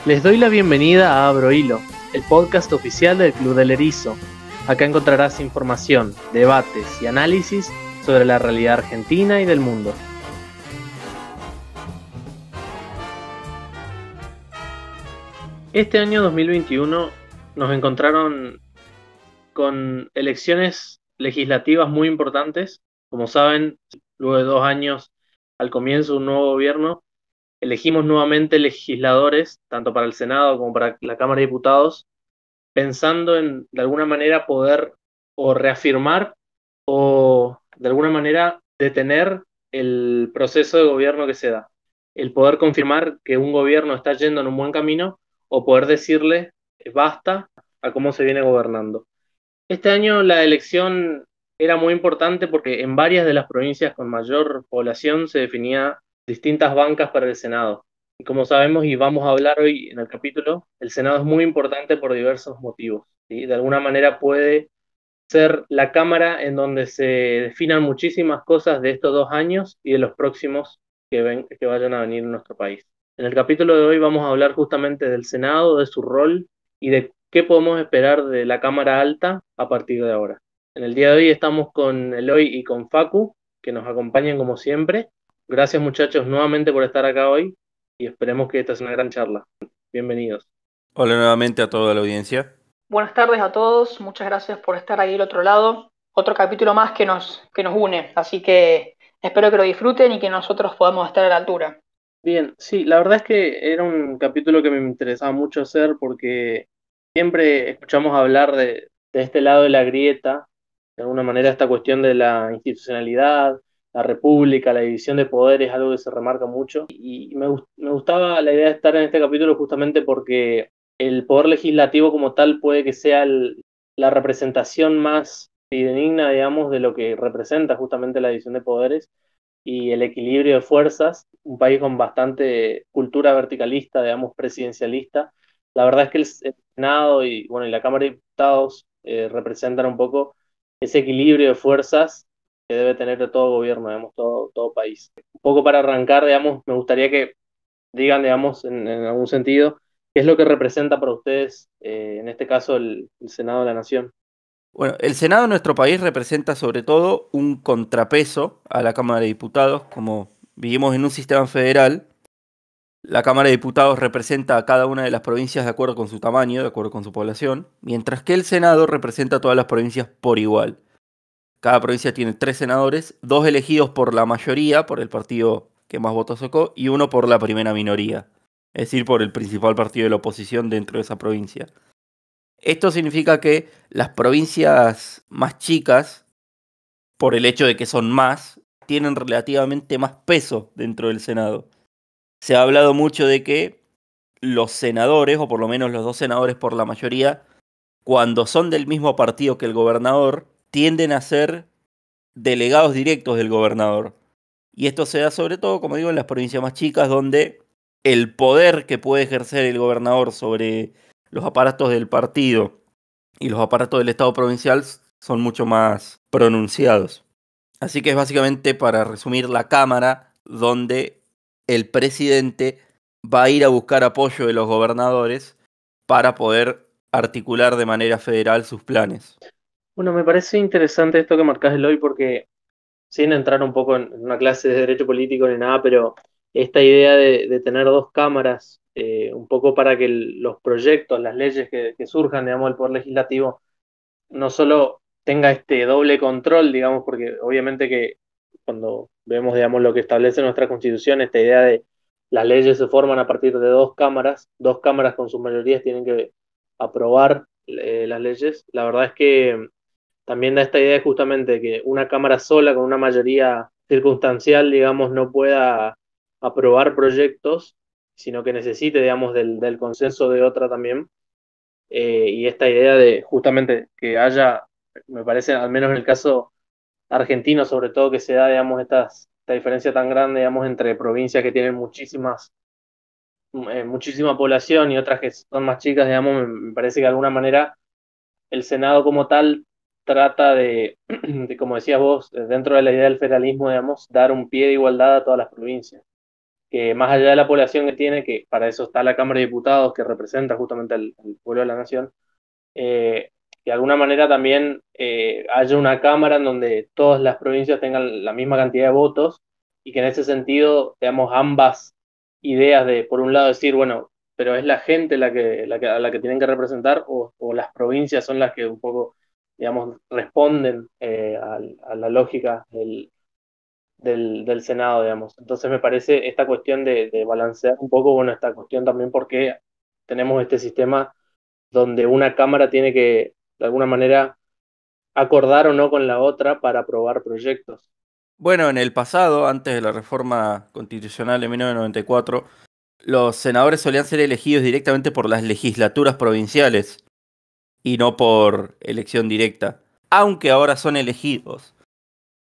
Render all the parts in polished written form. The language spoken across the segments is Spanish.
Les doy la bienvenida a Abro Hilo, el podcast oficial del Club del Erizo. Acá encontrarás información, debates y análisis sobre la realidad argentina y del mundo. Este año 2021 nos encontraron con elecciones legislativas muy importantes. Como saben, luego de 2 años al comienzo de un nuevo gobierno, elegimos nuevamente legisladores, tanto para el Senado como para la Cámara de Diputados, pensando en, de alguna manera, poder o reafirmar o, de alguna manera, detener el proceso de gobierno que se da. El poder confirmar que un gobierno está yendo en un buen camino o poder decirle basta a cómo se viene gobernando. Este año la elección era muy importante porque en varias de las provincias con mayor población se definía distintas bancas para el Senado. Y como sabemos y vamos a hablar hoy en el capítulo, el Senado es muy importante por diversos motivos, ¿sí? De alguna manera puede ser la cámara en donde se definan muchísimas cosas de estos 2 años y de los próximos que vayan a venir en nuestro país. En el capítulo de hoy vamos a hablar justamente del Senado, de su rol y de qué podemos esperar de la Cámara Alta a partir de ahora. En el día de hoy estamos con Eloy y con Facu, que nos acompañan como siempre. Gracias muchachos nuevamente por estar acá hoy y esperemos que esta sea una gran charla. Bienvenidos. Hola nuevamente a toda la audiencia. Buenas tardes a todos, muchas gracias por estar ahí del otro lado. Otro capítulo más que nos une, así que espero que lo disfruten y que nosotros podamos estar a la altura. Bien, sí, la verdad es que era un capítulo que me interesaba mucho hacer porque siempre escuchamos hablar de este lado de la grieta, de alguna manera esta cuestión de la institucionalidad, la república, la división de poderes, algo que se remarca mucho. Y me gustaba la idea de estar en este capítulo justamente porque el poder legislativo como tal puede que sea la representación más fidedigna, digamos, de lo que representa justamente la división de poderes y el equilibrio de fuerzas, un país con bastante cultura verticalista, digamos, presidencialista. La verdad es que el Senado y, bueno, y la Cámara de Diputados representan un poco ese equilibrio de fuerzas que debe tener todo gobierno, digamos, todo país. Un poco para arrancar, digamos, me gustaría que digan, digamos, en algún sentido, qué es lo que representa para ustedes, en este caso, el Senado de la Nación. Bueno, el Senado de nuestro país representa sobre todo un contrapeso a la Cámara de Diputados. Como vivimos en un sistema federal, la Cámara de Diputados representa a cada una de las provincias de acuerdo con su tamaño, de acuerdo con su población, mientras que el Senado representa a todas las provincias por igual. Cada provincia tiene 3 senadores, 2 elegidos por la mayoría, por el partido que más votos sacó, y uno por la primera minoría, es decir, por el principal partido de la oposición dentro de esa provincia. Esto significa que las provincias más chicas, por el hecho de que son más, tienen relativamente más peso dentro del Senado. Se ha hablado mucho de que los senadores, o por lo menos los 2 senadores por la mayoría, cuando son del mismo partido que el gobernador, tienden a ser delegados directos del gobernador. Y esto se da sobre todo, como digo, en las provincias más chicas, donde el poder que puede ejercer el gobernador sobre los aparatos del partido y los aparatos del Estado provincial son mucho más pronunciados. Así que es básicamente, para resumir, la Cámara donde el presidente va a ir a buscar apoyo de los gobernadores para poder articular de manera federal sus planes. Bueno, me parece interesante esto que marcás, Eloy, porque sin entrar un poco en una clase de derecho político ni nada, pero esta idea de tener dos cámaras, un poco para que los proyectos, las leyes que surjan, digamos, del Poder Legislativo, no solo tenga este doble control, digamos, porque obviamente que cuando vemos, digamos, lo que establece nuestra Constitución, esta idea de las leyes se forman a partir de dos cámaras con sus mayorías tienen que aprobar las leyes, la verdad es que también da esta idea justamente de que una cámara sola con una mayoría circunstancial, digamos, no pueda aprobar proyectos, sino que necesite, digamos, del consenso de otra también. Y esta idea de justamente que haya, me parece, al menos en el caso argentino, sobre todo, que se da, digamos, esta diferencia tan grande, digamos, entre provincias que tienen muchísima población y otras que son más chicas, digamos, me parece que de alguna manera el Senado como tal trata como decías vos, dentro de la idea del federalismo, digamos, dar un pie de igualdad a todas las provincias. que más allá de la población que tiene, que para eso está la Cámara de Diputados, que representa justamente al pueblo de la nación, que de alguna manera también haya una Cámara en donde todas las provincias tengan la misma cantidad de votos y que en ese sentido veamos ambas ideas de, por un lado, decir, bueno, pero es la gente a la que tienen que representar o las provincias son las que un poco, digamos, responden a la lógica del Senado, digamos. Entonces me parece esta cuestión de balancear un poco, bueno, esta cuestión también porque tenemos este sistema donde una cámara tiene que, de alguna manera, acordar o no con la otra para aprobar proyectos. Bueno, en el pasado, antes de la reforma constitucional de 1994, los senadores solían ser elegidos directamente por las legislaturas provinciales y no por elección directa, aunque ahora son elegidos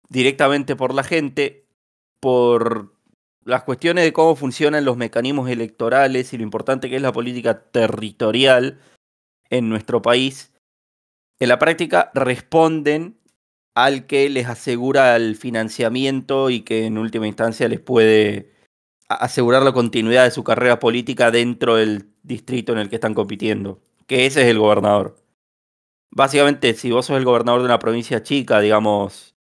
directamente por la gente por las cuestiones de cómo funcionan los mecanismos electorales y lo importante que es la política territorial en nuestro país. En la práctica responden al que les asegura el financiamiento y que en última instancia les puede asegurar la continuidad de su carrera política dentro del distrito en el que están compitiendo, que ese es el gobernador. Básicamente, si vos sos el gobernador de una provincia chica, digamos,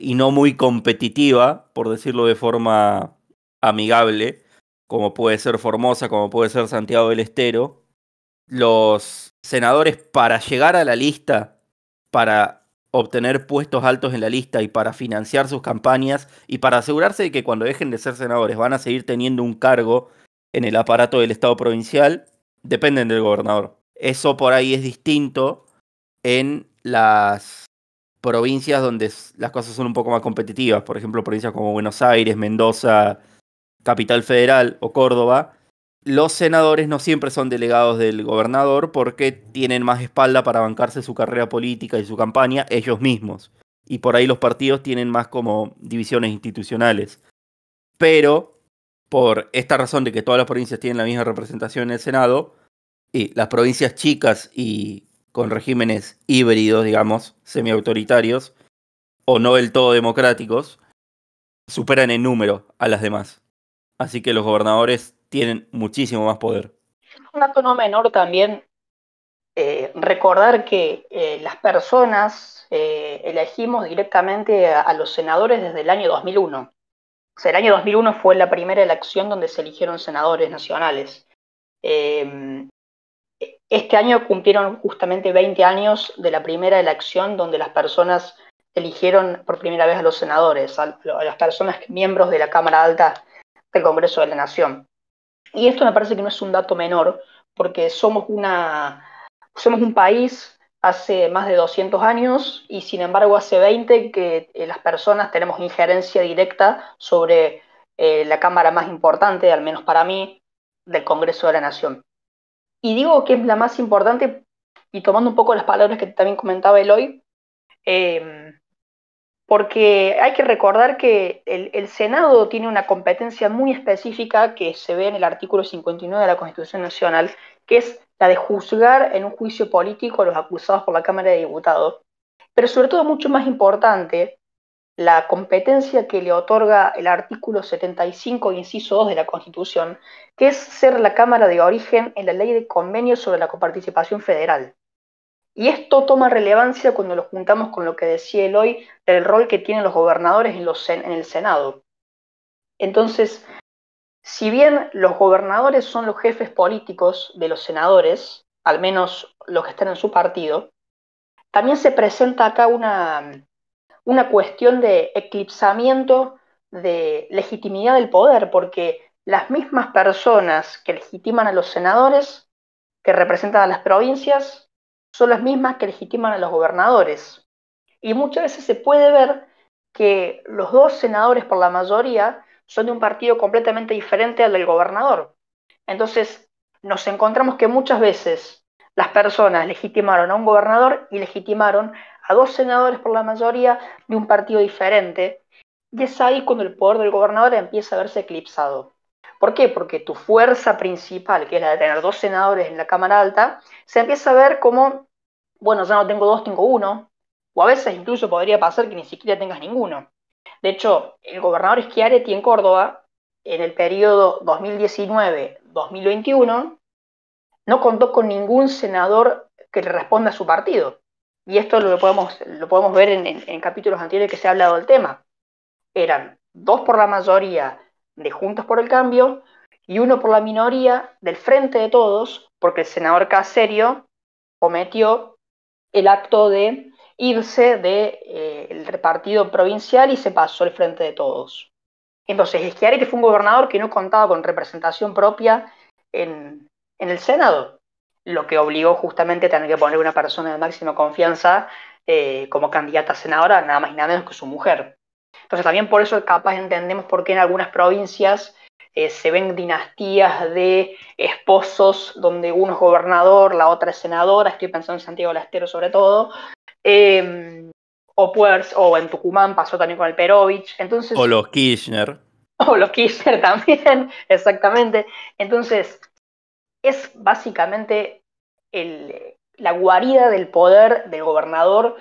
y no muy competitiva, por decirlo de forma amigable, como puede ser Formosa, como puede ser Santiago del Estero, los senadores para llegar a la lista, para obtener puestos altos en la lista y para financiar sus campañas y para asegurarse de que cuando dejen de ser senadores van a seguir teniendo un cargo en el aparato del Estado provincial, dependen del gobernador. Eso por ahí es distinto en las provincias donde las cosas son un poco más competitivas. Por ejemplo, provincias como Buenos Aires, Mendoza, Capital Federal o Córdoba. Los senadores no siempre son delegados del gobernador porque tienen más espalda para bancarse su carrera política y su campaña ellos mismos. Y por ahí los partidos tienen más como divisiones institucionales. Pero, por esta razón de que todas las provincias tienen la misma representación en el Senado, y las provincias chicas y con regímenes híbridos, digamos, semiautoritarios, o no del todo democráticos, superan en número a las demás. Así que los gobernadores tienen muchísimo más poder. Un dato no menor también, recordar que las personas elegimos directamente a los senadores desde el año 2001. O sea, el año 2001 fue la primera elección donde se eligieron senadores nacionales. Eh, este año cumplieron justamente 20 años de la primera elección donde las personas eligieron por primera vez a los senadores, a las personas miembros de la Cámara Alta del Congreso de la Nación. Y esto me parece que no es un dato menor, porque somos un país hace más de 200 años y sin embargo hace 20 que las personas tenemos injerencia directa sobre la Cámara más importante, al menos para mí, del Congreso de la Nación. Y digo que es la más importante, y tomando un poco las palabras que también comentaba Eloy, eh, porque hay que recordar que el Senado tiene una competencia muy específica que se ve en el artículo 59 de la Constitución Nacional, que es la de juzgar en un juicio político a los acusados por la Cámara de Diputados. Pero sobre todo, mucho más importante, la competencia que le otorga el artículo 75, inciso 2 de la Constitución, que es ser la Cámara de origen en la Ley de Convenios sobre la Coparticipación Federal. Y esto toma relevancia cuando lo juntamos con lo que decía Eloy del rol que tienen los gobernadores en el Senado. Entonces, si bien los gobernadores son los jefes políticos de los senadores, al menos los que están en su partido, también se presenta acá una cuestión de eclipsamiento de legitimidad del poder, porque las mismas personas que legitiman a los senadores, que representan a las provincias, son las mismas que legitiman a los gobernadores. Y muchas veces se puede ver que los dos senadores por la mayoría son de un partido completamente diferente al del gobernador. Entonces nos encontramos que muchas veces las personas legitimaron a un gobernador y legitimaron a dos senadores por la mayoría de un partido diferente, y es ahí cuando el poder del gobernador empieza a verse eclipsado. ¿Por qué? Porque tu fuerza principal, que es la de tener dos senadores en la Cámara Alta, se empieza a ver como, bueno, ya no tengo dos, tengo uno, o a veces incluso podría pasar que ni siquiera tengas ninguno. De hecho, el gobernador Schiaretti en Córdoba en el periodo 2019-2021 no contó con ningún senador que le responda a su partido. Y esto lo podemos ver en capítulos anteriores que se ha hablado del tema. Eran 2 por la mayoría de Juntos por el Cambio y 1 por la minoría del Frente de Todos, porque el senador Caserio cometió el acto de irse del partido provincial y se pasó al Frente de Todos. Entonces, Schiaretti fue un gobernador que no contaba con representación propia en el Senado, lo que obligó justamente a tener que poner una persona de máxima confianza como candidata a senadora, nada más y nada menos que su mujer. Entonces también por eso capaz entendemos por qué en algunas provincias se ven dinastías de esposos donde uno es gobernador, la otra es senadora, estoy pensando en Santiago del Estero sobre todo, o en Tucumán pasó también con el Perovich, entonces, O los Kirchner. o los Kirchner también, exactamente. Entonces, es básicamente la guarida del poder del gobernador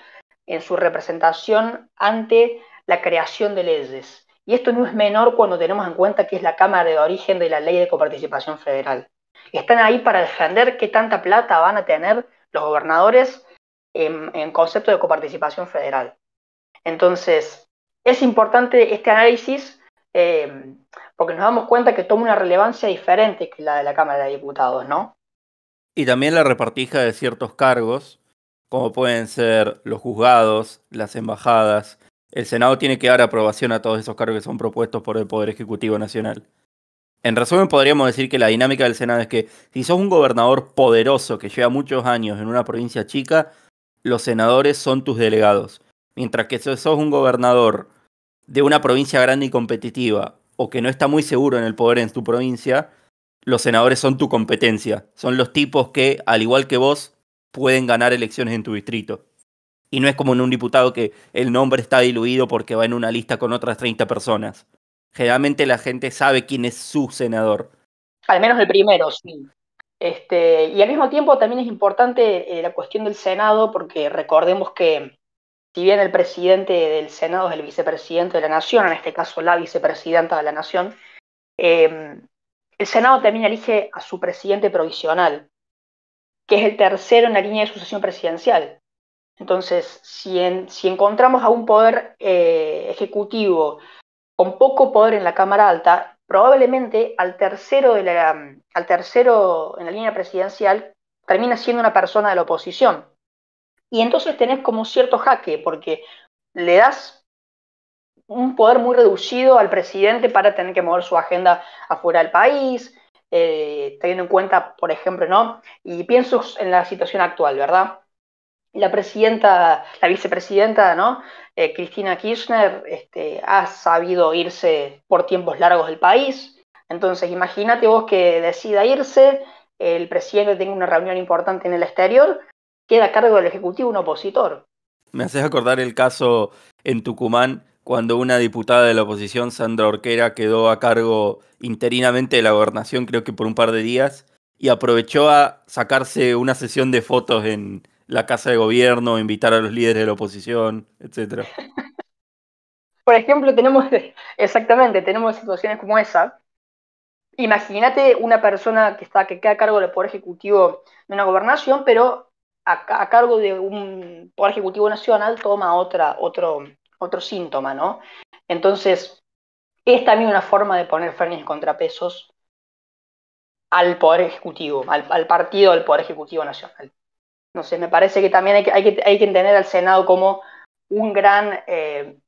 en su representación ante la creación de leyes. Y esto no es menor cuando tenemos en cuenta que es la Cámara de Origen de la Ley de Coparticipación Federal. Están ahí para defender qué tanta plata van a tener los gobernadores en concepto de coparticipación federal. Entonces, es importante este análisis porque nos damos cuenta que toma una relevancia diferente que la de la Cámara de Diputados, ¿no? Y también la repartija de ciertos cargos, como pueden ser los juzgados, las embajadas. El Senado tiene que dar aprobación a todos esos cargos que son propuestos por el Poder Ejecutivo Nacional. En resumen, podríamos decir que la dinámica del Senado es que si sos un gobernador poderoso que lleva muchos años en una provincia chica, los senadores son tus delegados. Mientras que si sos un gobernador de una provincia grande y competitiva, o que no está muy seguro en el poder en tu provincia, los senadores son tu competencia. Son los tipos que, al igual que vos, pueden ganar elecciones en tu distrito. Y no es como en un diputado que el nombre está diluido porque va en una lista con otras 30 personas. Generalmente la gente sabe quién es su senador. Al menos el primero, sí. Y al mismo tiempo también es importante la cuestión del Senado, porque recordemos que si bien el presidente del Senado es el vicepresidente de la Nación, en este caso la vicepresidenta de la Nación, el Senado también elige a su presidente provisional, que es el tercero en la línea de sucesión presidencial. Entonces, si encontramos a un poder ejecutivo con poco poder en la Cámara Alta, probablemente al tercero en la línea presidencial termina siendo una persona de la oposición. Y entonces tenés como cierto jaque, porque le das un poder muy reducido al presidente para tener que mover su agenda afuera del país, teniendo en cuenta, por ejemplo, ¿no? Y pienso en la situación actual, ¿verdad? La vicepresidenta, ¿no? Cristina Kirchner, ha sabido irse por tiempos largos del país. Entonces, imagínate vos que decida irse, el presidente tenga una reunión importante en el exterior, queda a cargo del Ejecutivo un opositor. Me haces acordar el caso en Tucumán, cuando una diputada de la oposición, Sandra Orquera, quedó a cargo interinamente de la gobernación, creo que por un par de días, y aprovechó a sacarse una sesión de fotos en la casa de gobierno, invitar a los líderes de la oposición, etc. Por ejemplo, tenemos situaciones como esa. Imagínate una persona que queda a cargo del Poder Ejecutivo de una gobernación, pero a cargo de un Poder Ejecutivo nacional toma otro síntoma, ¿no? Entonces, es también una forma de poner frenos y contrapesos al Poder Ejecutivo, al partido del Poder Ejecutivo Nacional. No sé, me parece que también hay que entender al Senado como un gran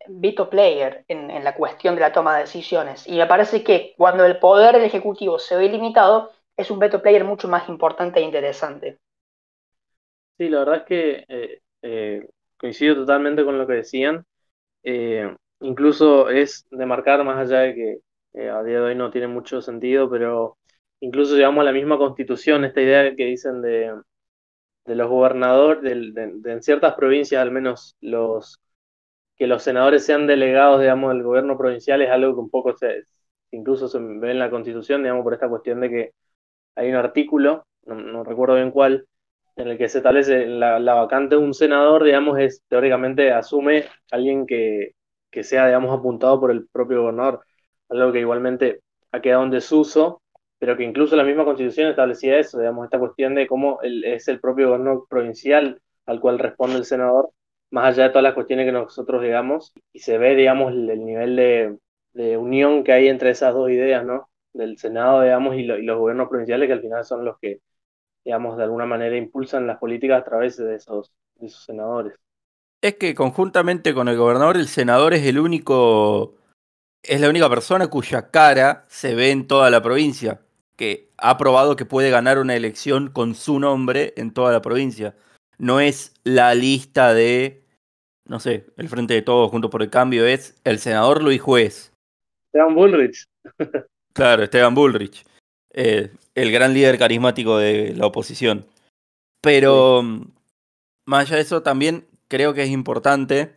veto player en la cuestión de la toma de decisiones. Y me parece que cuando el poder del Ejecutivo se ve limitado, es un veto player mucho más importante e interesante. Sí, la verdad es que coincido totalmente con lo que decían. Incluso es de marcar, más allá de que a día de hoy no tiene mucho sentido, pero incluso llegamos a la misma constitución, esta idea que dicen de los gobernadores, en ciertas provincias al menos que los senadores sean delegados, digamos, del gobierno provincial es algo que un poco incluso se ve en la constitución, digamos, por esta cuestión de que hay un artículo, no recuerdo bien cuál, en el que se establece la vacante de un senador, digamos, es teóricamente asume alguien que sea, digamos, apuntado por el propio gobernador, algo que igualmente ha quedado en desuso, pero que incluso la misma Constitución establecía eso, digamos, esta cuestión de cómo es el propio gobierno provincial al cual responde el senador, más allá de todas las cuestiones que nosotros digamos, y se ve, digamos, el nivel de unión que hay entre esas dos ideas, ¿no? Del Senado, digamos, y los gobiernos provinciales, que al final son los que, digamos, de alguna manera impulsan las políticas a través de esos senadores. Es que conjuntamente con el gobernador, el senador es la única persona cuya cara se ve en toda la provincia, que ha probado que puede ganar una elección con su nombre en toda la provincia. No es la lista de, no sé, el Frente de Todos, Juntos por el Cambio, es el senador Luis Juez. Esteban Bullrich. Claro, Esteban Bullrich, el gran líder carismático de la oposición. Sí. Pero más allá de eso, también creo que es importante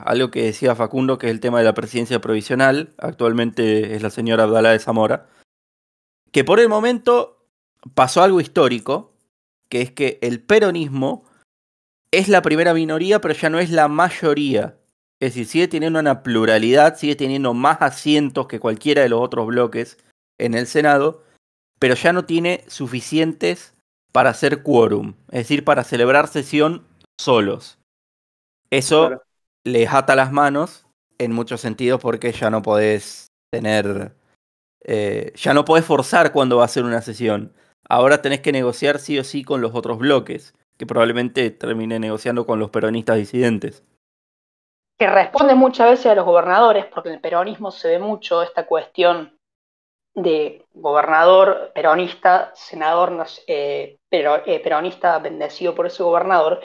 algo que decía Facundo, que es el tema de la presidencia provisional. Actualmente es la señora Abdalá de Zamora. Que por el momento pasó algo histórico, que es que el peronismo es la primera minoría, pero ya no es la mayoría. Es decir, sigue teniendo una pluralidad, sigue teniendo más asientos que cualquiera de los otros bloques en el Senado, pero ya no tiene suficientes para hacer quórum, es decir, para celebrar sesión solos. Eso Claro. les ata las manos en muchos sentidos porque ya no podés tener, ya no podés forzar cuando va a ser una sesión. Ahora tenés que negociar sí o sí con los otros bloques, que probablemente termine negociando con los peronistas disidentes. Que responde muchas veces a los gobernadores, porque en el peronismo se ve mucho esta cuestión de gobernador peronista, senador peronista bendecido por ese gobernador,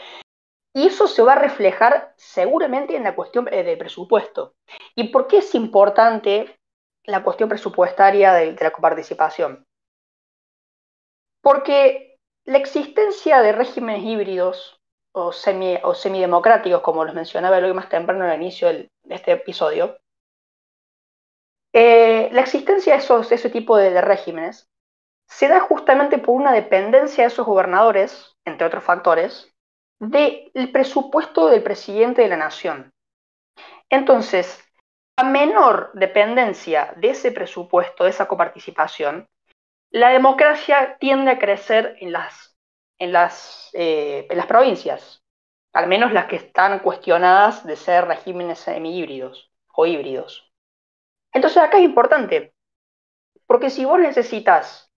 y eso se va a reflejar seguramente en la cuestión de presupuesto. ¿Y por qué es importante la cuestión presupuestaria de la coparticipación? Porque la existencia de regímenes híbridos o semidemocráticos, como los mencionaba hoy más temprano al inicio de este episodio, la existencia de ese tipo de regímenes se da justamente por una dependencia de esos gobernadores, entre otros factores, del presupuesto del presidente de la nación. Entonces, a menor dependencia de ese presupuesto, de esa coparticipación, la democracia tiende a crecer en las provincias, al menos las que están cuestionadas de ser regímenes semi-híbridos o híbridos. Entonces acá es importante, porque si vos necesitas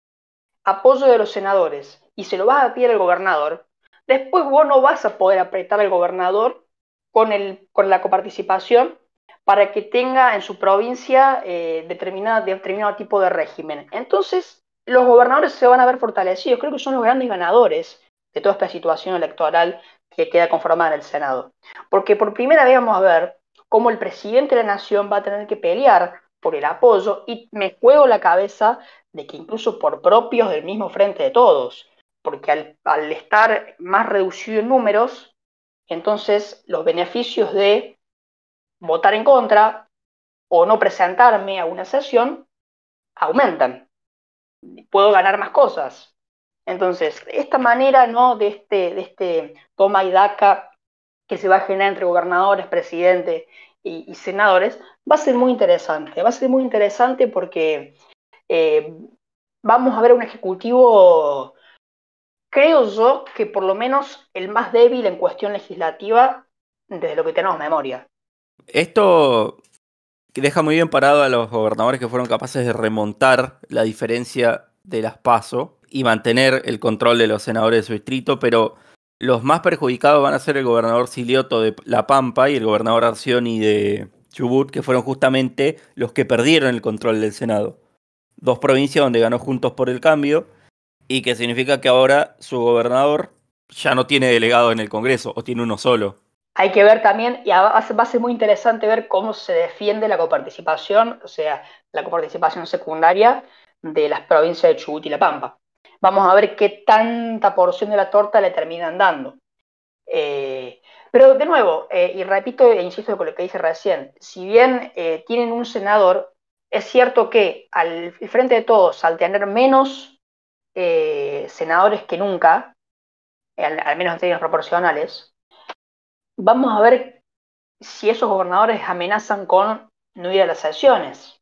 apoyo de los senadores y se lo vas a pedir al gobernador, después vos no vas a poder apretar al gobernador con la coparticipación para que tenga en su provincia determinado tipo de régimen. Entonces, los gobernadores se van a ver fortalecidos. Creo que son los grandes ganadores de toda esta situación electoral que queda conformada en el Senado. Porque por primera vez vamos a ver cómo el presidente de la nación va a tener que pelear por el apoyo y me juego la cabeza de que incluso por propios del mismo Frente de Todos, porque al estar más reducido en números, entonces los beneficios de votar en contra o no presentarme a una sesión aumentan. Puedo ganar más cosas. Entonces, esta manera, ¿no?, de este toma y daca que se va a generar entre gobernadores, presidentes y senadores, va a ser muy interesante. Va a ser muy interesante porque eh, vamos a ver un ejecutivo, creo yo, que por lo menos el más débil en cuestión legislativa desde lo que tenemos memoria. Esto deja muy bien parado a los gobernadores que fueron capaces de remontar la diferencia de las PASO y mantener el control de los senadores de su distrito, pero los más perjudicados van a ser el gobernador Silioto de La Pampa y el gobernador Arcioni de Chubut, que fueron justamente los que perdieron el control del Senado. Dos provincias donde ganó Juntos por el Cambio y que significa que ahora su gobernador ya no tiene delegado en el Congreso o tiene uno solo. Hay que ver también, y va a ser muy interesante ver cómo se defiende la coparticipación, o sea, la coparticipación secundaria de las provincias de Chubut y La Pampa. Vamos a ver qué tanta porción de la torta le terminan dando. Eh, pero de nuevo, y repito e insisto con lo que dije recién, si bien tienen un senador, es cierto que al frente de todos, al tener menos senadores que nunca, al menos en términos proporcionales, vamos a ver si esos gobernadores amenazan con no ir a las sesiones,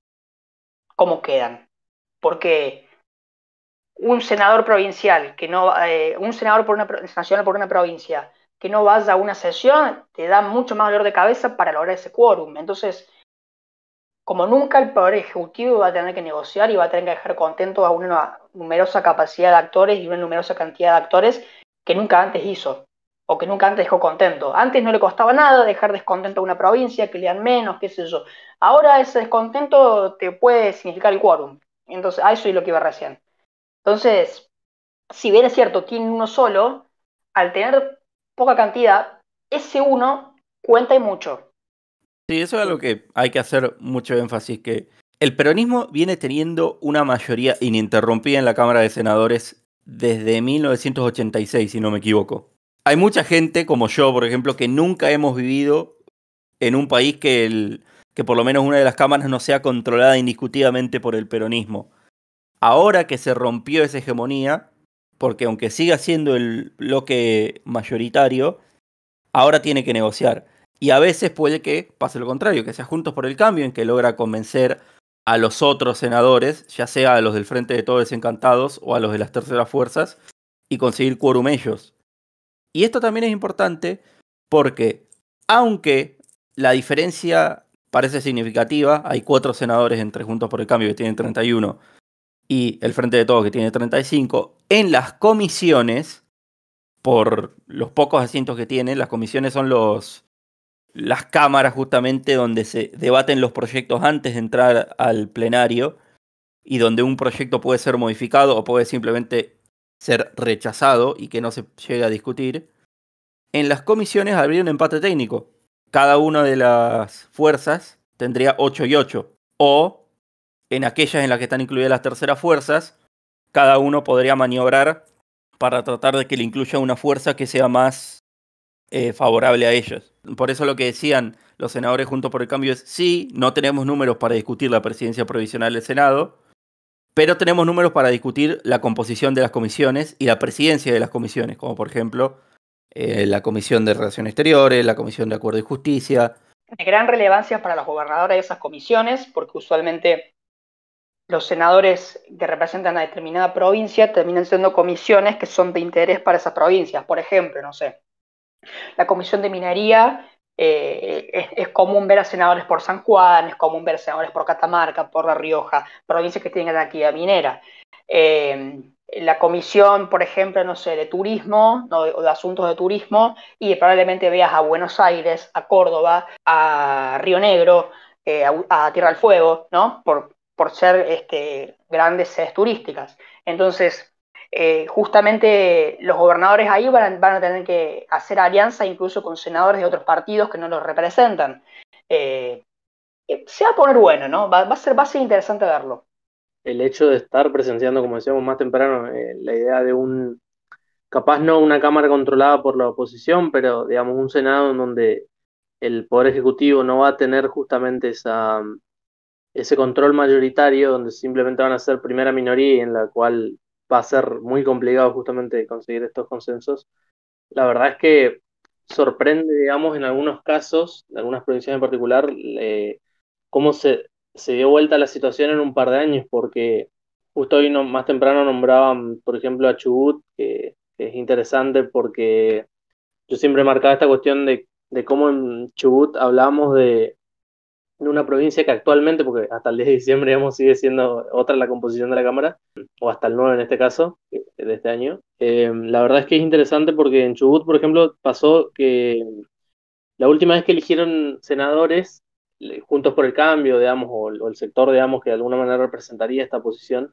cómo quedan. Porque un senador provincial que no, un senador nacional por una provincia que no vaya a una sesión, te da mucho más dolor de cabeza para lograr ese quórum. Entonces, como nunca el Poder Ejecutivo va a tener que negociar y va a tener que dejar contento a una numerosa capacidad de actores y una numerosa cantidad de actores que nunca antes hizo, o que nunca antes dejó contento. Antes no le costaba nada dejar descontento a una provincia, que le dan menos, qué sé yo. Ahora ese descontento te puede significar el quórum. Entonces, a eso es lo que iba recién. Entonces, si bien es cierto, tienen uno solo, al tener poca cantidad, ese uno cuenta y mucho. Sí, eso es algo que hay que hacer mucho énfasis, que el peronismo viene teniendo una mayoría ininterrumpida en la Cámara de Senadores desde 1986, si no me equivoco. Hay mucha gente, como yo, por ejemplo, que nunca hemos vivido en un país que por lo menos una de las cámaras no sea controlada indiscutidamente por el peronismo. Ahora que se rompió esa hegemonía, porque aunque siga siendo el bloque mayoritario, ahora tiene que negociar. Y a veces puede que pase lo contrario, que sea Juntos por el Cambio, en que logra convencer a los otros senadores, ya sea a los del Frente de Todos Desencantados o a los de las terceras fuerzas, y conseguir quórum ellos. Y esto también es importante porque, aunque la diferencia parece significativa, hay 4 senadores entre Juntos por el Cambio que tienen 31 y el Frente de Todos que tiene 35, en las comisiones, por los pocos asientos que tienen, las comisiones son las cámaras justamente donde se debaten los proyectos antes de entrar al plenario y donde un proyecto puede ser modificado o puede simplemente ser rechazado y que no se llegue a discutir. En las comisiones habría un empate técnico. Cada una de las fuerzas tendría 8 y 8. O en aquellas en las que están incluidas las terceras fuerzas, cada uno podría maniobrar para tratar de que le incluya una fuerza que sea más favorable a ellos. Por eso lo que decían los senadores Juntos por el Cambio es: sí, no tenemos números para discutir la presidencia provisional del Senado, pero tenemos números para discutir la composición de las comisiones y la presidencia de las comisiones, como por ejemplo la Comisión de Relaciones Exteriores, la Comisión de Acuerdo y Justicia. De gran relevancia para los gobernadores de esas comisiones, porque usualmente los senadores que representan a determinada provincia terminan siendo comisiones que son de interés para esas provincias. Por ejemplo, no sé, la comisión de minería, es común ver a senadores por San Juan, es común ver a senadores por Catamarca, por La Rioja, provincias que tienen actividad minera. La comisión, por ejemplo, no sé, de turismo, ¿no? O de asuntos de turismo, y probablemente veas a Buenos Aires, a Córdoba, a Río Negro, a Tierra del Fuego, ¿no? Por ser grandes sedes turísticas. Entonces, justamente los gobernadores ahí van a tener que hacer alianza incluso con senadores de otros partidos que no los representan. Eh, Se va a poner bueno, ¿no? Va a ser interesante verlo. El hecho de estar presenciando, como decíamos más temprano, la idea de capaz no una Cámara controlada por la oposición, pero digamos un Senado en donde el Poder Ejecutivo no va a tener justamente ese control mayoritario, donde simplemente van a ser primera minoría y en la cual va a ser muy complicado justamente conseguir estos consensos. La verdad es que sorprende, digamos, en algunos casos, en algunas provincias en particular, cómo se dio vuelta la situación en un par de años, porque justo hoy más temprano nombraban, por ejemplo, a Chubut, que es interesante porque yo siempre marcaba esta cuestión de cómo en Chubut hablamos de una provincia que actualmente, porque hasta el 10 de diciembre, digamos, sigue siendo otra la composición de la Cámara, o hasta el 9 en este caso, de este año. La verdad es que es interesante porque en Chubut, por ejemplo, pasó que la última vez que eligieron senadores, Juntos por el Cambio, digamos, o el sector, digamos, que de alguna manera representaría esta posición,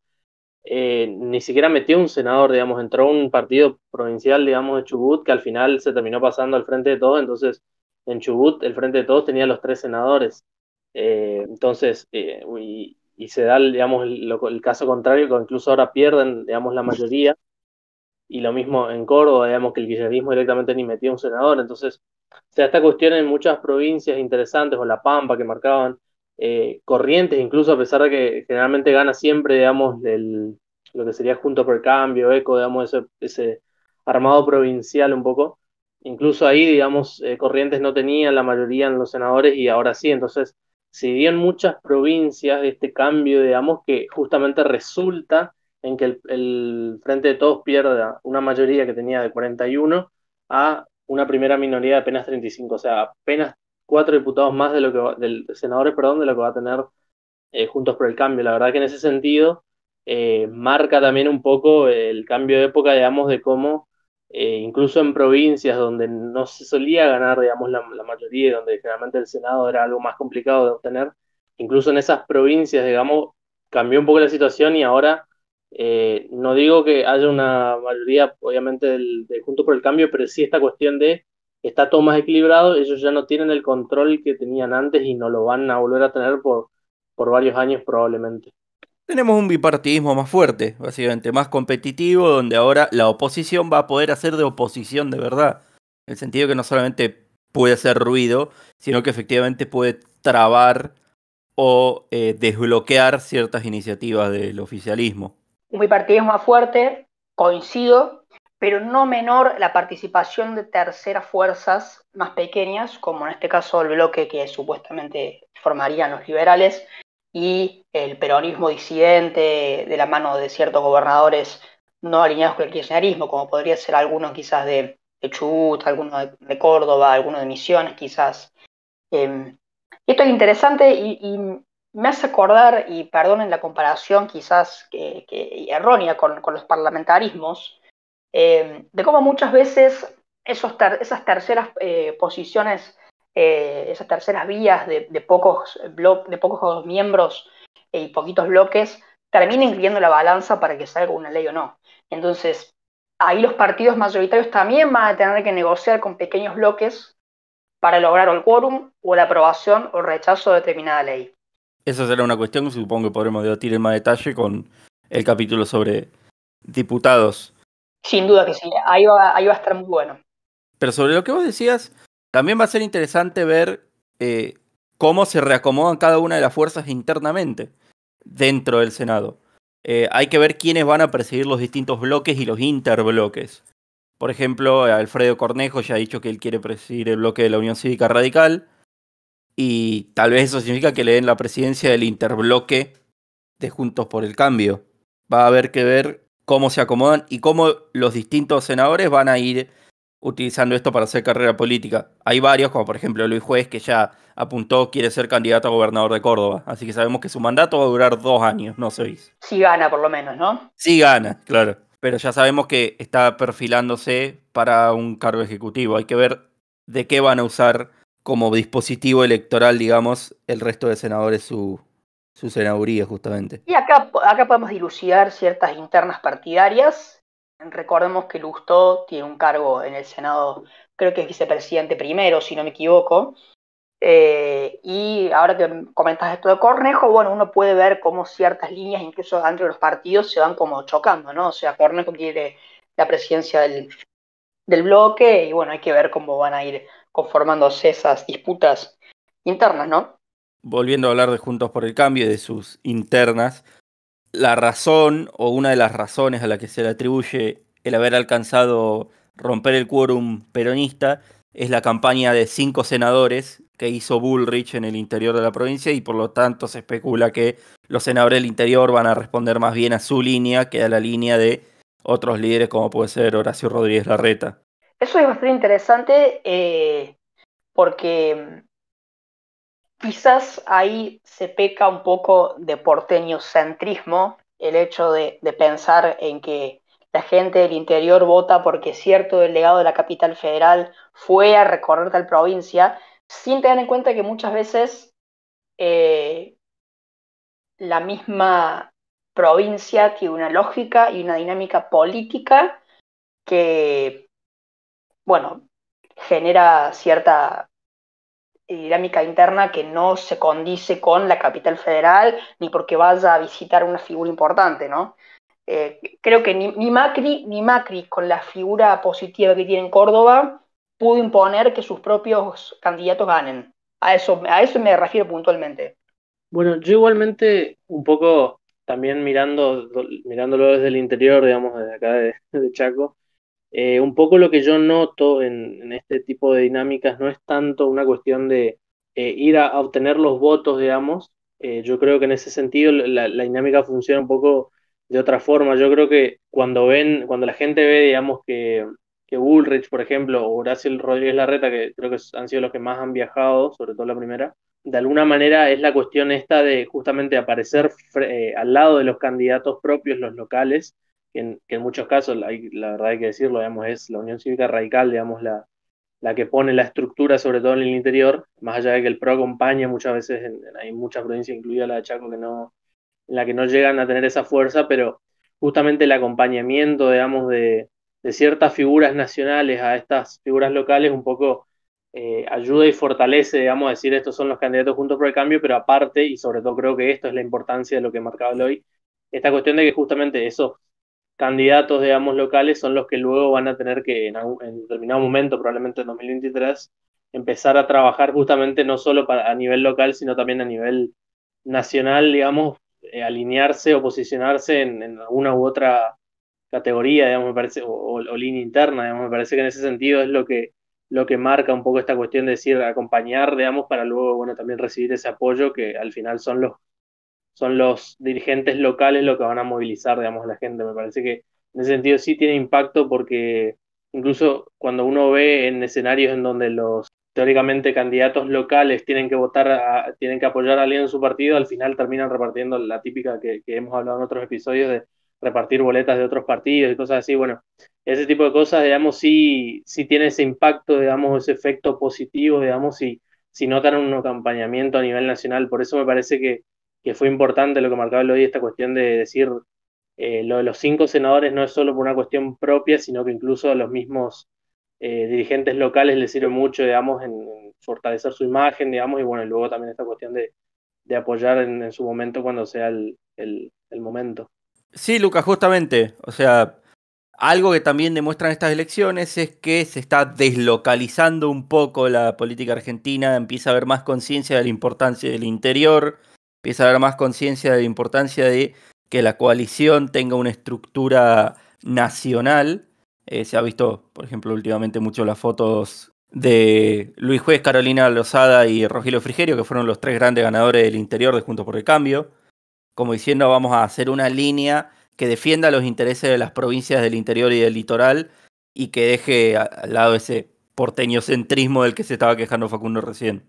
ni siquiera metió un senador, digamos, entró un partido provincial, digamos, de Chubut, que al final se terminó pasando al Frente de Todos, entonces en Chubut el Frente de Todos tenía los 3 senadores. Entonces, y se da, digamos, el caso contrario, que incluso ahora pierden, digamos, la mayoría, y lo mismo en Córdoba, digamos, que el kirchnerismo directamente ni metió un senador, entonces se da esta cuestión en muchas provincias interesantes, o La Pampa, que marcaban Corrientes, incluso a pesar de que generalmente gana siempre, digamos, lo que sería Junto por el Cambio, ECO, digamos, ese armado provincial un poco. Incluso ahí, digamos, Corrientes no tenía la mayoría en los senadores y ahora sí, entonces se dio en muchas provincias este cambio, digamos, que justamente resulta en que el Frente de Todos pierda una mayoría que tenía de 41 a una primera minoría de apenas 35, o sea, apenas 4 diputados más de lo que senadores, perdón, de lo que va a tener Juntos por el Cambio. La verdad que en ese sentido marca también un poco el cambio de época, digamos, de cómo incluso en provincias donde no se solía ganar, digamos, la mayoría, donde generalmente el Senado era algo más complicado de obtener, incluso en esas provincias, digamos, cambió un poco la situación y ahora no digo que haya una mayoría, obviamente, de Juntos por el Cambio, pero sí esta cuestión de está todo más equilibrado, ellos ya no tienen el control que tenían antes y no lo van a volver a tener por varios años probablemente. Tenemos un bipartidismo más fuerte, básicamente, más competitivo, donde ahora la oposición va a poder hacer de oposición de verdad. En el sentido que no solamente puede hacer ruido, sino que efectivamente puede trabar o desbloquear ciertas iniciativas del oficialismo. Un bipartidismo más fuerte, coincido, pero no menor la participación de terceras fuerzas más pequeñas, como en este caso el bloque que supuestamente formarían los liberales y el peronismo disidente de la mano de ciertos gobernadores no alineados con el kirchnerismo, como podría ser alguno quizás de Chubut, alguno de Córdoba, alguno de Misiones quizás. Esto es interesante y me hace acordar, y perdonen la comparación quizás que errónea con los parlamentarismos, de cómo muchas veces esas terceras posiciones, esas terceras vías de pocos miembros y poquitos bloques, terminen inclinando la balanza para que salga una ley o no. Entonces, ahí los partidos mayoritarios también van a tener que negociar con pequeños bloques para lograr o el quórum o la aprobación o el rechazo de determinada ley. Esa será una cuestión que supongo que podremos debatir en más detalle con el capítulo sobre diputados. Sin duda que sí, ahí va a estar muy bueno. Pero sobre lo que vos decías, también va a ser interesante ver cómo se reacomodan cada una de las fuerzas internamente dentro del Senado. Hay que ver quiénes van a presidir los distintos bloques y los interbloques. Por ejemplo, Alfredo Cornejo ya ha dicho que él quiere presidir el bloque de la Unión Cívica Radical y tal vez eso significa que le den la presidencia del interbloque de Juntos por el Cambio. Va a haber que ver cómo se acomodan y cómo los distintos senadores van a ir utilizando esto para hacer carrera política. Hay varios, como por ejemplo Luis Juez, que ya apuntó, quiere ser candidato a gobernador de Córdoba. Así que sabemos que su mandato va a durar 2 años, no 6. Sí gana por lo menos, ¿no? Sí gana, claro. Pero ya sabemos que está perfilándose para un cargo ejecutivo. Hay que ver de qué van a usar como dispositivo electoral, digamos, el resto de senadores su senaduría, justamente. Y acá podemos dilucidar ciertas internas partidarias. Recordemos que Lustó tiene un cargo en el Senado, creo que es vicepresidente primero, si no me equivoco. Y ahora que comentas esto de Cornejo, bueno, uno puede ver cómo ciertas líneas, incluso dentro de los partidos, se van como chocando, ¿no? O sea, Cornejo quiere la presidencia del bloque y bueno, hay que ver cómo van a ir conformándose esas disputas internas, ¿no? Volviendo a hablar de Juntos por el Cambio y de sus internas, la razón o una de las razones a la que se le atribuye el haber alcanzado romper el quórum peronista es la campaña de 5 senadores que hizo Bullrich en el interior de la provincia y por lo tanto se especula que los senadores del interior van a responder más bien a su línea que a la línea de otros líderes como puede ser Horacio Rodríguez Larreta. Eso es bastante interesante porque quizás ahí se peca un poco de porteñocentrismo, el hecho de pensar en que la gente del interior vota porque cierto delegado de la capital federal fue a recorrer tal provincia, sin tener en cuenta que muchas veces eh, la misma provincia tiene una lógica y una dinámica política que, bueno, genera cierta dinámica interna que no se condice con la capital federal ni porque vaya a visitar una figura importante, ¿no? Creo que ni Macri, con la figura positiva que tiene en Córdoba, pudo imponer que sus propios candidatos ganen. A eso me refiero puntualmente. Bueno, yo igualmente un poco también mirándolo desde el interior, digamos, desde acá de Chaco, un poco lo que yo noto en este tipo de dinámicas no es tanto una cuestión de ir a obtener los votos, digamos. Yo creo que en ese sentido la dinámica funciona un poco de otra forma. Yo creo que cuando la gente ve, digamos, que Bullrich, por ejemplo, o Horacio Rodríguez Larreta, que creo que han sido los que más han viajado, sobre todo la primera, de alguna manera es la cuestión esta de justamente aparecer al lado de los candidatos propios, los locales, que en muchos casos, la verdad hay que decirlo, digamos, es la Unión Cívica Radical, digamos, la que pone la estructura, sobre todo en el interior, más allá de que el PRO acompaña muchas veces, hay muchas provincias, incluida la de Chaco, en la que no llegan a tener esa fuerza, pero justamente el acompañamiento, digamos, de ciertas figuras nacionales a estas figuras locales un poco ayuda y fortalece, digamos, a decir estos son los candidatos juntos por el cambio, pero aparte, y sobre todo creo que esto es la importancia de lo que marcaba el hoy, esta cuestión de que justamente esos candidatos, digamos, locales son los que luego van a tener que, en determinado momento, probablemente en 2023, empezar a trabajar justamente no solo a nivel local, sino también a nivel nacional, digamos, alinearse o posicionarse en alguna u otra categoría, digamos, me parece, o línea interna, digamos, me parece que en ese sentido es lo que marca un poco esta cuestión de decir, acompañar, digamos, para luego, bueno, también recibir ese apoyo que al final son los dirigentes locales los que van a movilizar, digamos, a la gente. Me parece que en ese sentido sí tiene impacto porque incluso cuando uno ve en escenarios en donde los teóricamente candidatos locales tienen que votar, tienen que apoyar a alguien en su partido, al final terminan repartiendo la típica que hemos hablado en otros episodios de repartir boletas de otros partidos y cosas así. Bueno, ese tipo de cosas, digamos, sí tiene ese impacto, digamos, ese efecto positivo, digamos, si notan un acompañamiento a nivel nacional. Por eso me parece que fue importante lo que marcaba el hoy, esta cuestión de decir, lo de los 5 senadores no es solo por una cuestión propia, sino que incluso a los mismos dirigentes locales les sirve mucho, digamos, en fortalecer su imagen, digamos, y bueno, y luego también esta cuestión de apoyar en su momento cuando sea el momento. Sí, Lucas, justamente. O sea, algo que también demuestran estas elecciones es que se está deslocalizando un poco la política argentina, empieza a haber más conciencia de la importancia del interior, empieza a haber más conciencia de la importancia de que la coalición tenga una estructura nacional. Se ha visto, por ejemplo, últimamente mucho las fotos de Luis Juez, Carolina Lozada y Rogelio Frigerio, que fueron los 3 grandes ganadores del interior de Juntos por el Cambio, como diciendo vamos a hacer una línea que defienda los intereses de las provincias del interior y del litoral y que deje al lado ese porteñocentrismo del que se estaba quejando Facundo recién.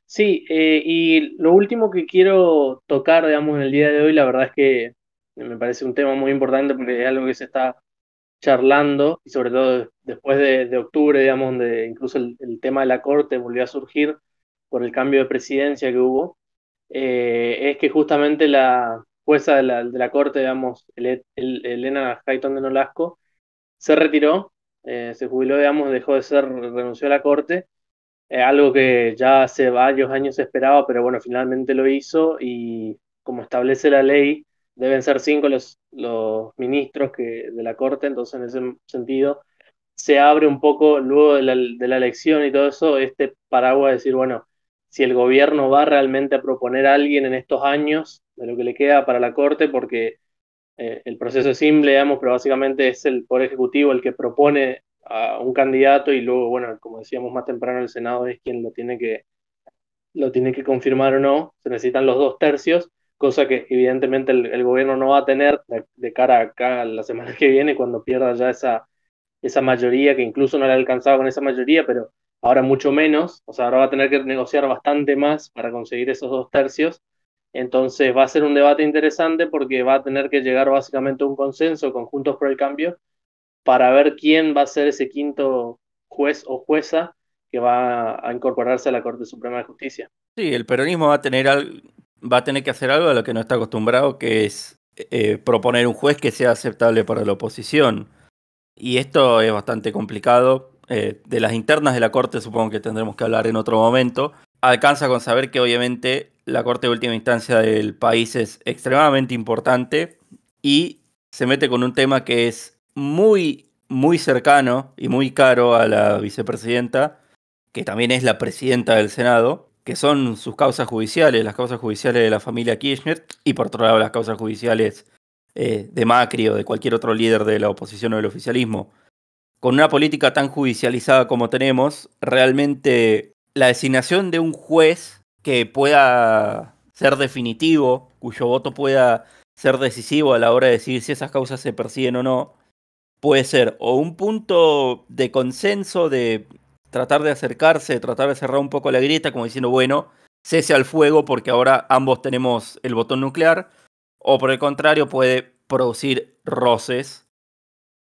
Sí, y lo último que quiero tocar, digamos, en el día de hoy, la verdad es que me parece un tema muy importante porque es algo que se está charlando, y sobre todo después de octubre, digamos, donde incluso el tema de la Corte volvió a surgir por el cambio de presidencia que hubo, es que justamente la jueza de la Corte, digamos, Elena Hayton de Nolasco, se retiró, se jubiló, digamos, dejó de ser, renunció a la Corte, algo que ya hace varios años se esperaba, pero bueno, finalmente lo hizo y como establece la ley, deben ser 5 los ministros de la Corte, entonces en ese sentido se abre un poco luego de la elección y todo eso, este paraguas de decir, bueno, si el gobierno va realmente a proponer a alguien en estos años de lo que le queda para la Corte, porque el proceso es simple, digamos, pero básicamente es el Poder Ejecutivo el que propone a un candidato y luego, bueno, como decíamos más temprano, el Senado es quien lo tiene que confirmar o no. Se necesitan los 2 tercios, cosa que evidentemente el gobierno no va a tener de cara acá la semana que viene, cuando pierda ya esa mayoría, que incluso no le ha alcanzado con esa mayoría, pero ahora mucho menos, o sea, ahora va a tener que negociar bastante más para conseguir esos 2 tercios. Entonces va a ser un debate interesante porque va a tener que llegar básicamente a un consenso con Juntos por el Cambio para ver quién va a ser ese quinto juez o jueza que va a incorporarse a la Corte Suprema de Justicia. Sí, el peronismo va a tener que hacer algo a lo que no está acostumbrado, que es proponer un juez que sea aceptable para la oposición. Y esto es bastante complicado. De las internas de la Corte supongo que tendremos que hablar en otro momento. Alcanza con saber que obviamente la Corte de última instancia del país es extremadamente importante y se mete con un tema que es muy, muy cercano y muy caro a la vicepresidenta, que también es la presidenta del Senado, que son sus causas judiciales, las causas judiciales de la familia Kirchner y por otro lado las causas judiciales de Macri o de cualquier otro líder de la oposición o del oficialismo. Con una política tan judicializada como tenemos, realmente la designación de un juez que pueda ser definitivo, cuyo voto pueda ser decisivo a la hora de decidir si esas causas se persiguen o no, puede ser o un punto de consenso, de tratar de acercarse, de tratar de cerrar un poco la grieta, como diciendo, bueno, cese al fuego porque ahora ambos tenemos el botón nuclear, o por el contrario puede producir roces,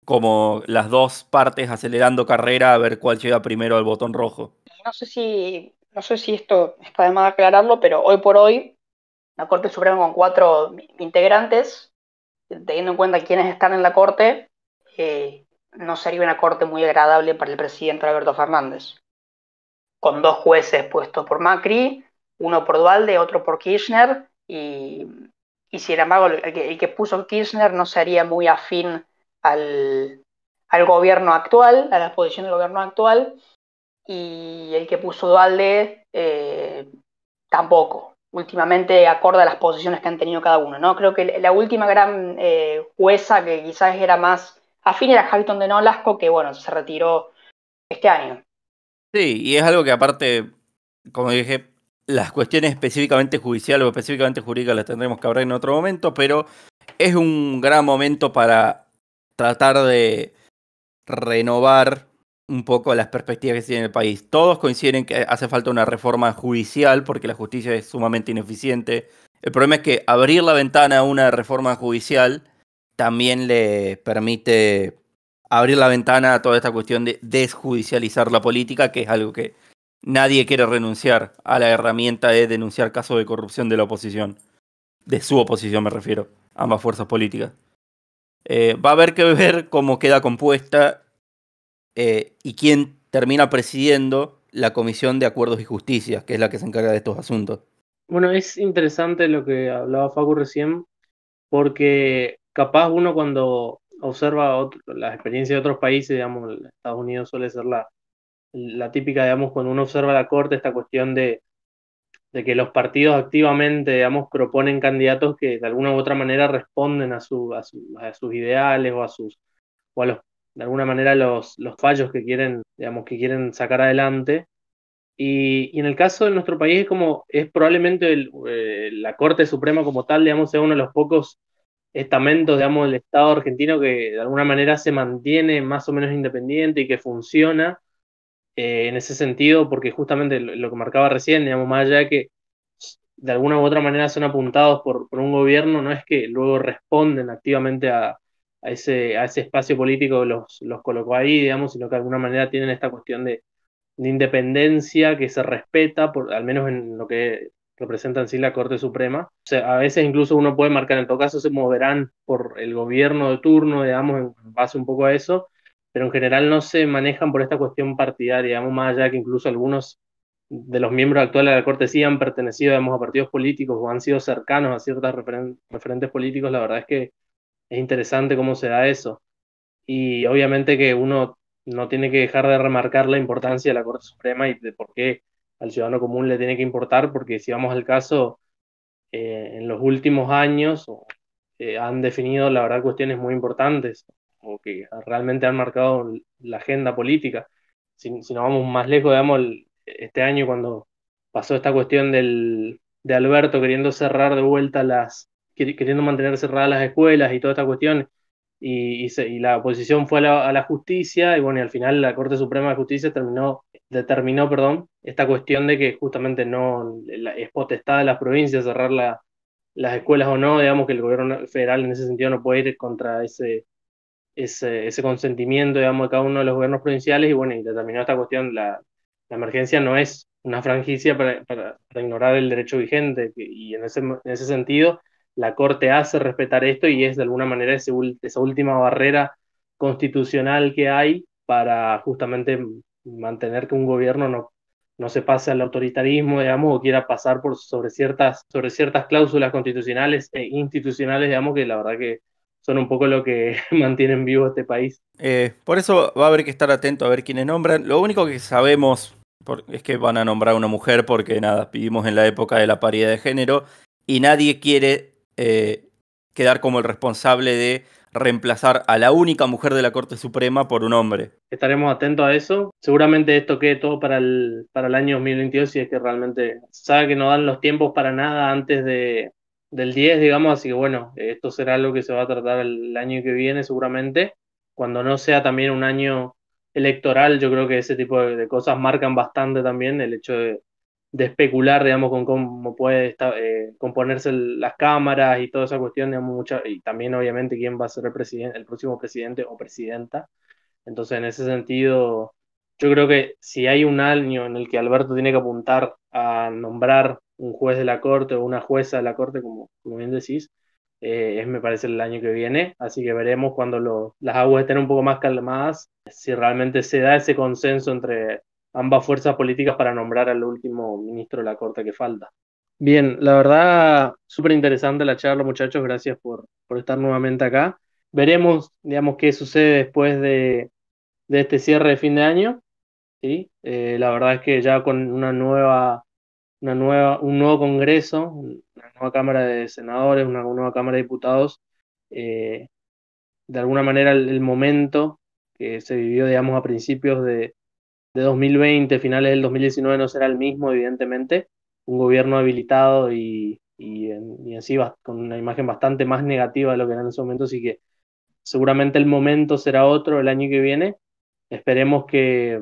como las dos partes acelerando carrera a ver cuál llega primero al botón rojo. No sé si esto está de más aclararlo, pero hoy por hoy la Corte Suprema con 4 integrantes, teniendo en cuenta quiénes están en la Corte, no sería una Corte muy agradable para el presidente Alberto Fernández. Con 2 jueces puestos por Macri, uno por Duhalde, otro por Kirchner, y sin embargo el que puso Kirchner no sería muy afín al gobierno actual, a la posición del gobierno actual, y el que puso Duhalde tampoco. Últimamente acorde a las posiciones que han tenido cada uno, ¿no? Creo que la última gran jueza que quizás era más afín era Hamilton de Nolasco, que bueno, se retiró este año. Sí, y es algo que aparte, como dije, las cuestiones específicamente judiciales o específicamente jurídicas las tendremos que hablar en otro momento, pero es un gran momento para tratar de renovar un poco las perspectivas que tiene el país. Todos coinciden en que hace falta una reforma judicial porque la justicia es sumamente ineficiente. El problema es que abrir la ventana a una reforma judicial también le permite abrir la ventana a toda esta cuestión de desjudicializar la política, que es algo que nadie quiere renunciar a la herramienta de denunciar casos de corrupción de la oposición. De su oposición me refiero, ambas fuerzas políticas. Va a haber que ver cómo queda compuesta y quién termina presidiendo la Comisión de Acuerdos y Justicia, que es la que se encarga de estos asuntos. Bueno, es interesante lo que hablaba Facu recién, porque capaz uno cuando observa las experiencias de otros países, digamos, Estados Unidos suele ser la típica, digamos, cuando uno observa la Corte, esta cuestión de que los partidos activamente, digamos, proponen candidatos que de alguna u otra manera responden a sus ideales o a los, de alguna manera los fallos que quieren, digamos, que quieren sacar adelante. Y en el caso de nuestro país es probablemente la Corte Suprema como tal, digamos, sea uno de los pocos estamentos, digamos, del Estado argentino que de alguna manera se mantiene más o menos independiente y que funciona en ese sentido, porque justamente lo que marcaba recién, digamos, más allá de que de alguna u otra manera son apuntados por un gobierno, no es que luego responden activamente a ese espacio político que los colocó ahí, digamos, sino que de alguna manera tienen esta cuestión de independencia que se respeta, al menos en lo que representa en sí la Corte Suprema. O sea, a veces incluso uno puede marcar, en todo caso se moverán por el gobierno de turno, digamos, en base un poco a eso, pero en general no se manejan por esta cuestión partidaria, digamos, más allá de que incluso algunos de los miembros actuales de la Corte sí han pertenecido, digamos, a partidos políticos o han sido cercanos a ciertos referentes políticos, la verdad es que es interesante cómo se da eso. Y obviamente que uno no tiene que dejar de remarcar la importancia de la Corte Suprema y de por qué al ciudadano común le tiene que importar, porque si vamos al caso, en los últimos años han definido, la verdad, cuestiones muy importantes o que realmente han marcado la agenda política. Si nos vamos más lejos, digamos, este año cuando pasó esta cuestión de Alberto queriendo cerrar de vuelta queriendo mantener cerradas las escuelas y toda esta cuestión, y la oposición fue a la justicia, y bueno, y al final la Corte Suprema de Justicia determinó, perdón, esta cuestión de que justamente no es potestad de las provincias cerrar las escuelas o no, digamos que el gobierno federal en ese sentido no puede ir contra ese consentimiento, digamos, de cada uno de los gobiernos provinciales, y bueno, y determinó esta cuestión, la emergencia no es una franquicia para ignorar el derecho vigente, y en ese sentido la Corte hace respetar esto y es de alguna manera esa última barrera constitucional que hay para justamente mantener que un gobierno no se pase al autoritarismo, digamos, o quiera pasar sobre ciertas cláusulas constitucionales e institucionales, digamos, que la verdad que son un poco lo que mantienen vivo este país. Por eso va a haber que estar atento a ver quiénes nombran. Lo único que sabemos es que van a nombrar a una mujer porque nada, vivimos en la época de la paridad de género y nadie quiere quedar como el responsable de reemplazar a la única mujer de la Corte Suprema por un hombre. Estaremos atentos a eso. Seguramente esto quede todo para el año 2022, si es que realmente sabe que no dan los tiempos para nada antes del 10, digamos, así que bueno, esto será algo que se va a tratar el año que viene seguramente, cuando no sea también un año electoral. Yo creo que ese tipo de cosas marcan bastante también el hecho de especular, digamos, con cómo puede componerse las cámaras y toda esa cuestión, digamos, y también obviamente quién va a ser el presidente, el próximo presidente o presidenta. Entonces, en ese sentido, yo creo que si hay un año en el que Alberto tiene que apuntar a nombrar un juez de la Corte o una jueza de la Corte, como bien decís, me parece el año que viene. Así que veremos cuando las aguas estén un poco más calmadas, si realmente se da ese consenso entre ambas fuerzas políticas para nombrar al último ministro de la Corte que falta. Bien, la verdad, súper interesante la charla, muchachos. Gracias por estar nuevamente acá. Veremos, digamos, qué sucede después de este cierre de fin de año, ¿sí? La verdad es que ya con un nuevo Congreso, una nueva Cámara de Senadores, una nueva Cámara de Diputados, eh, de alguna manera el momento que se vivió, digamos, a principios de 2020, finales del 2019, no será el mismo, evidentemente. Un gobierno habilitado y en sí con una imagen bastante más negativa de lo que era en ese momento, así que seguramente el momento será otro el año que viene. Esperemos que,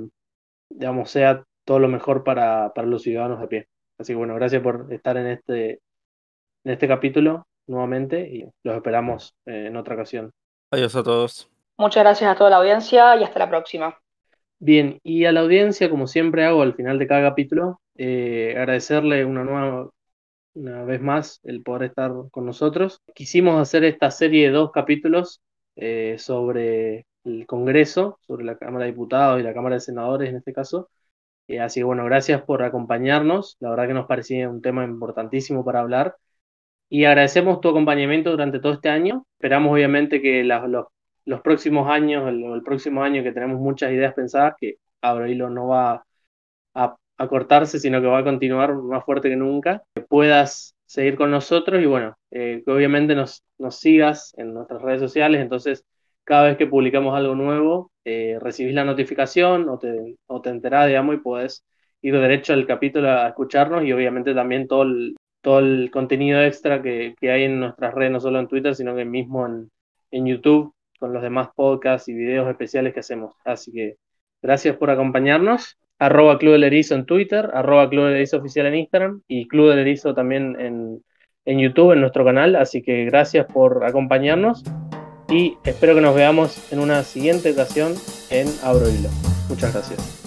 digamos, sea todo lo mejor para los ciudadanos de pie. Así que bueno, gracias por estar en este capítulo nuevamente y los esperamos en otra ocasión. Adiós a todos. Muchas gracias a toda la audiencia y hasta la próxima. Bien, y a la audiencia, como siempre hago al final de cada capítulo, agradecerle una vez más el poder estar con nosotros. Quisimos hacer esta serie de 2 capítulos sobre el Congreso, sobre la Cámara de Diputados y la Cámara de Senadores en este caso. Así que bueno, gracias por acompañarnos. La verdad que nos parecía un tema importantísimo para hablar. Y agradecemos tu acompañamiento durante todo este año. Esperamos obviamente que los próximos años, el próximo año que tenemos muchas ideas pensadas, que Abro Hilo no va a cortarse, sino que va a continuar más fuerte que nunca, que puedas seguir con nosotros y bueno, que obviamente nos sigas en nuestras redes sociales. Entonces cada vez que publicamos algo nuevo, recibís la notificación o te enterás, digamos, y podés ir derecho al capítulo a escucharnos y obviamente también todo el contenido extra que hay en nuestras redes, no solo en Twitter, sino que mismo en YouTube, con los demás podcasts y videos especiales que hacemos. Así que gracias por acompañarnos. @Club del Erizo en Twitter, @Club del Erizo oficial en Instagram y Club del Erizo también en YouTube, en nuestro canal. Así que gracias por acompañarnos y espero que nos veamos en una siguiente ocasión en Abro Hilo. Muchas gracias.